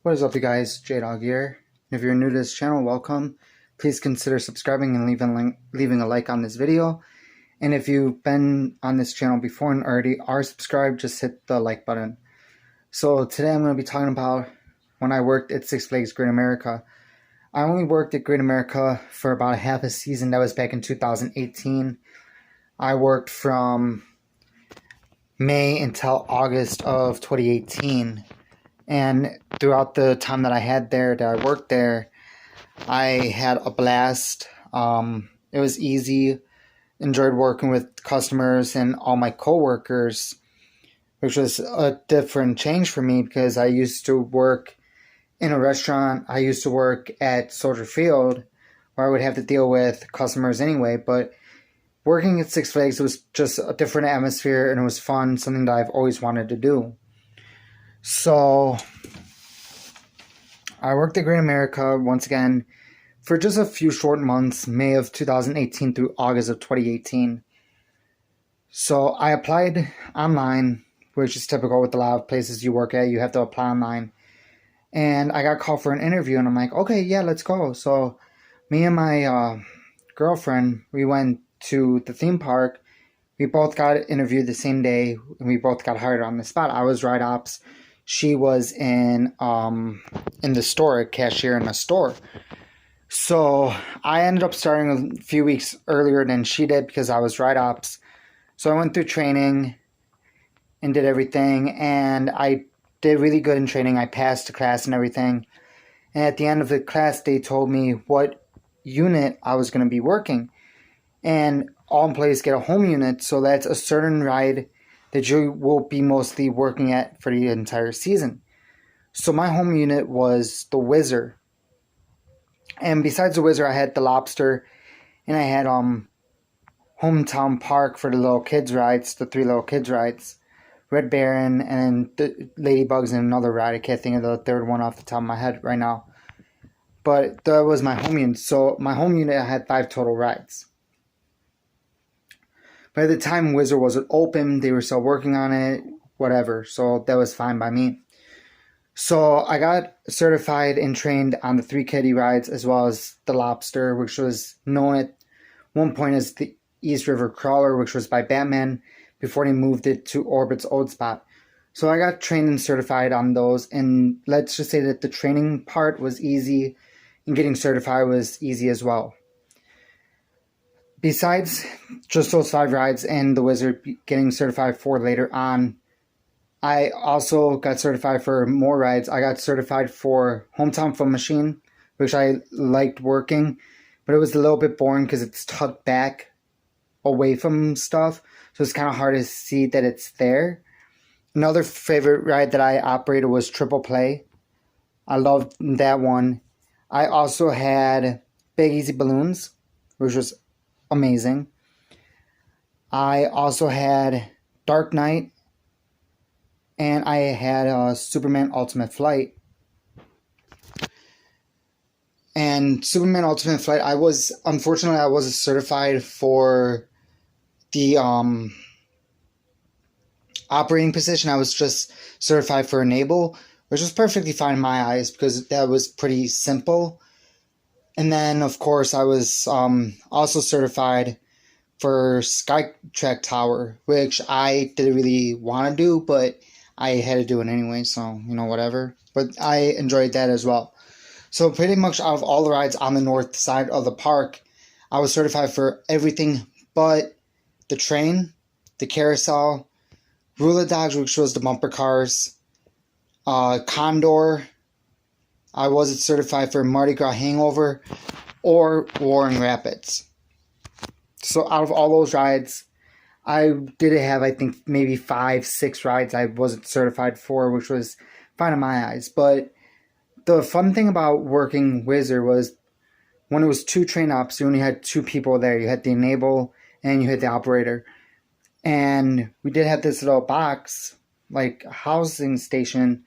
What is up, you guys? J-Dog here. If you're new to this channel, welcome. Please consider subscribing and leaving a like on this video. And if you've been on this channel before and already are subscribed, just hit the like button. So today I'm going to be talking about when I worked at Six Flags Great America. I only worked at Great America for about half a season. That was back in 2018. I worked from May until August of 2018. And throughout the time that I worked there, I had a blast. It was easy. Enjoyed working with customers and all my coworkers, which was a different change for me because I used to work in a restaurant. I used to work at Soldier Field, where I would have to deal with customers anyway. But working at Six Flags was just a different atmosphere, and it was fun, something that I've always wanted to do. So I worked at Great America once again for just a few short months, May of 2018 through August of 2018. So I applied online, which is typical with a lot of places you work at. You have to apply online. And I got called for an interview, and I'm like, okay, yeah, let's go. So me and my girlfriend, we went to the theme park. We both got interviewed the same day, and we both got hired on the spot. I was ride ops. She was in the store, a cashier in a store. So I ended up starting a few weeks earlier than she did because I was ride ops. So I went through training and did everything, and I did really good in training. I passed the class and everything. And at the end of the class, they told me what unit I was going to be working. And all employees get a home unit, so that's a certain ride that you will be mostly working at for the entire season. So my home unit was the Whizzer. And besides the Whizzer, I had the Lobster, and I had Hometown Park for the little kids rides, the 3 little kids rides, Red Baron, and the Ladybugs, and another ride. I can't think of the third one off the top of my head right now. But that was my home unit. So my home unit, I had 5 total rides. By the time Whizzer wasn't open, they were still working on it, whatever. So that was fine by me. So I got certified and trained on the 3 kiddie rides as well as the Lobster, which was known at one point as the East River Crawler, which was by Batman before they moved it to Orbit's old spot. So I got trained and certified on those, and let's just say that the training part was easy and getting certified was easy as well. Besides just those 5 rides and the Whizzer getting certified for later on, I also got certified for more rides. I got certified for Hometown Fun Machine, which I liked working, but it was a little bit boring because it's tucked back away from stuff, so it's kind of hard to see that it's there. Another favorite ride that I operated was Triple Play. I loved that one. I also had Big Easy Balloons, which was amazing. I also had Dark Knight, and I had Superman Ultimate Flight. And Superman Ultimate Flight, unfortunately I wasn't certified for the operating position. I was just certified for Enable, which was perfectly fine in my eyes because that was pretty simple. And then, of course, I was also certified for Skytrak Tower, which I didn't really want to do, but I had to do it anyway, so, whatever. But I enjoyed that as well. So pretty much out of all the rides on the north side of the park, I was certified for everything but the train, the carousel, Rula Dogs, which was the bumper cars, Condor. I wasn't certified for Mardi Gras Hangover or Warring Rapids. So out of all those rides, I did have, I think, maybe 5, 6 rides I wasn't certified for, which was fine in my eyes. But the fun thing about working Whizzer was when it was 2 train ops, you only had 2 people there. You had the Enable and you had the operator. And we did have this little box, like housing station,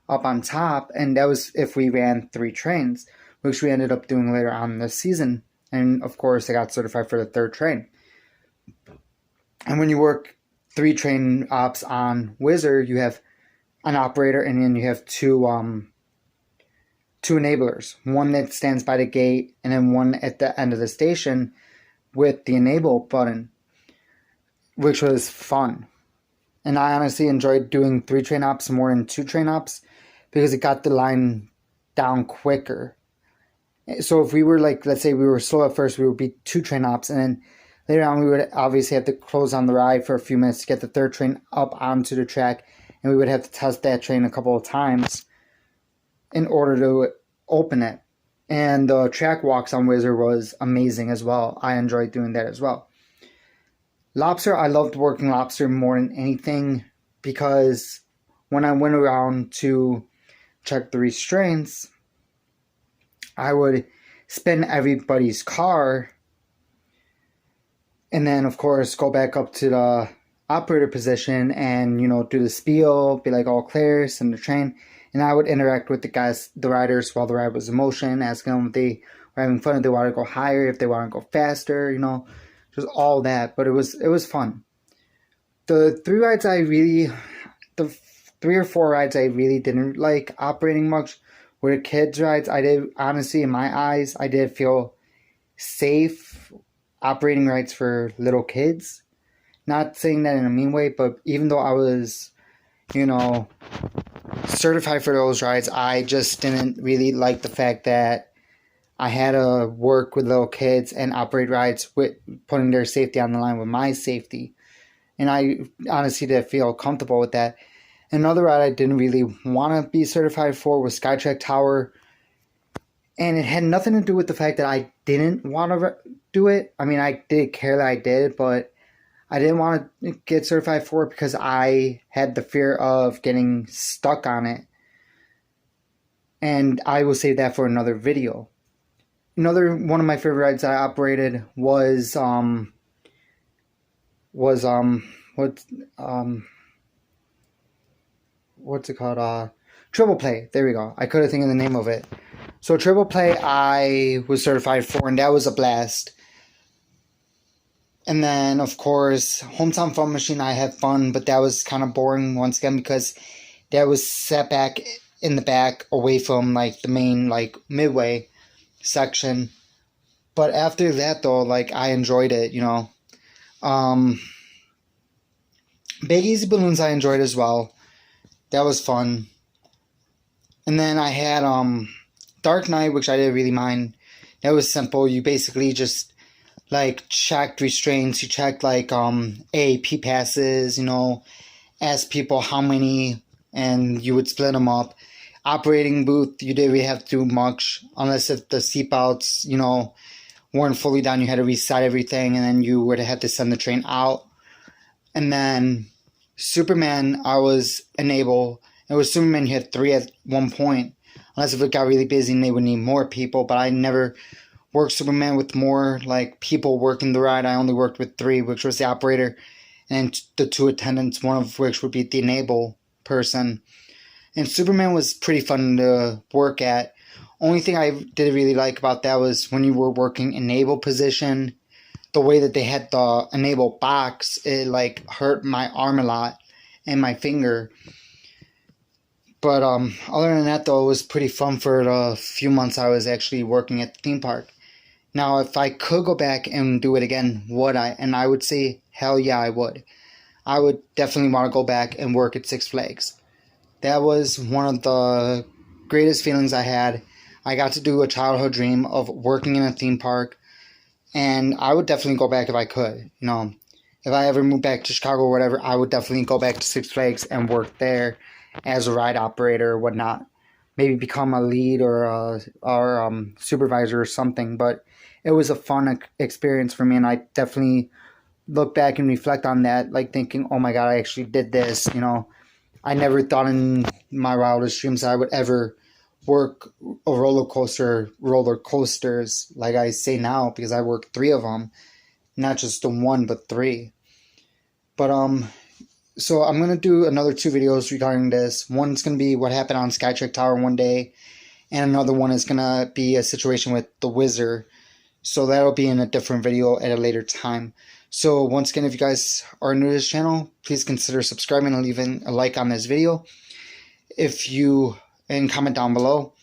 up on top, and that was if we ran 3 trains, which we ended up doing later on in the season. And of course I got certified for the 3rd train. And when you work 3 train ops on Whizzer, you have an operator and then you have 2 two enablers, one that stands by the gate and then one at the end of the station with the enable button, which was fun. And I honestly enjoyed doing 3 train ops more than 2 train ops because it got the line down quicker. So if we were like, let's say we were slow at first, we would be 2 train ops, and then later on we would obviously have to close on the ride for a few minutes to get the 3rd train up onto the track, and we would have to test that train a couple of times in order to open it. And the track walks on Wizard was amazing as well. I enjoyed doing that as well. Lobster, I loved working Lobster more than anything because when I went around to check the restraints, I would spin everybody's car and then, of course, go back up to the operator position and, do the spiel, be like all clear, send the train. And I would interact with the riders while the ride was in motion, asking them if they were having fun, if they wanted to go higher, if they wanted to go faster, just all that. But it was fun. The 3 or 4 rides I really didn't like operating much were the kids' rides. I did, honestly, in my eyes, I did feel safe operating rides for little kids. Not saying that in a mean way, but even though I was, certified for those rides, I just didn't really like the fact that I had to work with little kids and operate rides with putting their safety on the line with my safety. And I honestly did feel comfortable with that. Another ride I didn't really want to be certified for was Skytrak Tower. And it had nothing to do with the fact that I didn't want to do it. I mean, I did care that I did, but I didn't want to get certified for it because I had the fear of getting stuck on it. And I will save that for another video. Another one of my favorite rides I operated was what's it called? Triple Play. There we go. I couldn't think of the name of it. So Triple Play I was certified for, and that was a blast. And then, of course, Hometown Fun Machine, I had fun, but that was kind of boring once again because that was set back in the back away from, like, the main, like, midway section. But after that, though, like, I enjoyed it, Big Easy Balloons I enjoyed as well. That was fun. And then I had Dark Knight, which I didn't really mind. That was simple. You basically just checked restraints. You checked AAP passes, asked people how many, and you would split them up. Operating booth, you didn't really have to do much unless if the seatbelts, weren't fully down. You had to reset everything, and then you would have to send the train out. And then Superman, I was enable. It was Superman, you had 3 at one point. Unless if it got really busy and they would need more people. But I never worked Superman with more people working the ride. I only worked with 3, which was the operator and the 2 attendants, one of which would be the enable person. And Superman was pretty fun to work at. Only thing I didn't really like about that was when you were working enable position, the way that they had the enable box, it hurt my arm a lot and my finger. But other than that, though, it was pretty fun for the few months I was actually working at the theme park. Now, if I could go back and do it again, would I? And I would say, hell yeah, I would. I would definitely want to go back and work at Six Flags. That was one of the greatest feelings I had. I got to do a childhood dream of working in a theme park, and I would definitely go back if I could. If I ever moved back to Chicago or whatever, I would definitely go back to Six Flags and work there as a ride operator or whatnot. Maybe become a lead or supervisor or something. But it was a fun experience for me, and I definitely look back and reflect on that, thinking, oh my God, I actually did this. I never thought in my wildest dreams I would ever work a roller coasters, like I say now, because I worked 3 of them, not just the 1, but 3. But so I'm going to do another 2 videos regarding this. One's going to be what happened on Skytrak Tower one day, and another one is going to be a situation with the Wizard. So that'll be in a different video at a later time. So once again, if you guys are new to this channel, please consider subscribing and leaving a like on this video. And comment down below.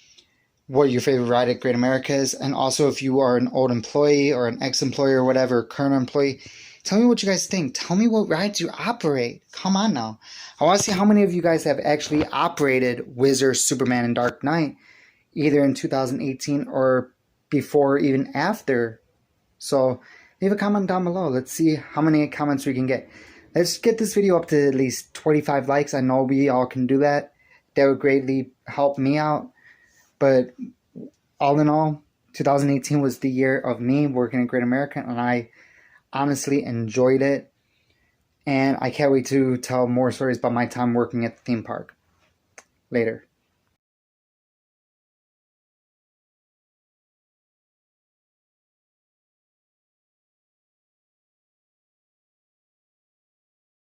what your favorite ride at Great America is. And also, if you are an old employee or an ex-employee or whatever, current employee, tell me what you guys think. Tell me what rides you operate. Come on now. I want to see how many of you guys have actually operated Wizard, Superman, and Dark Knight, either in 2018 or before, even after. So leave a comment down below. Let's see how many comments we can get. Let's get this video up to at least 25 likes. I know we all can do that. That would greatly help me out. But all in all, 2018 was the year of me working at Great America, and I honestly enjoyed it. And I can't wait to tell more stories about my time working at the theme park. Later.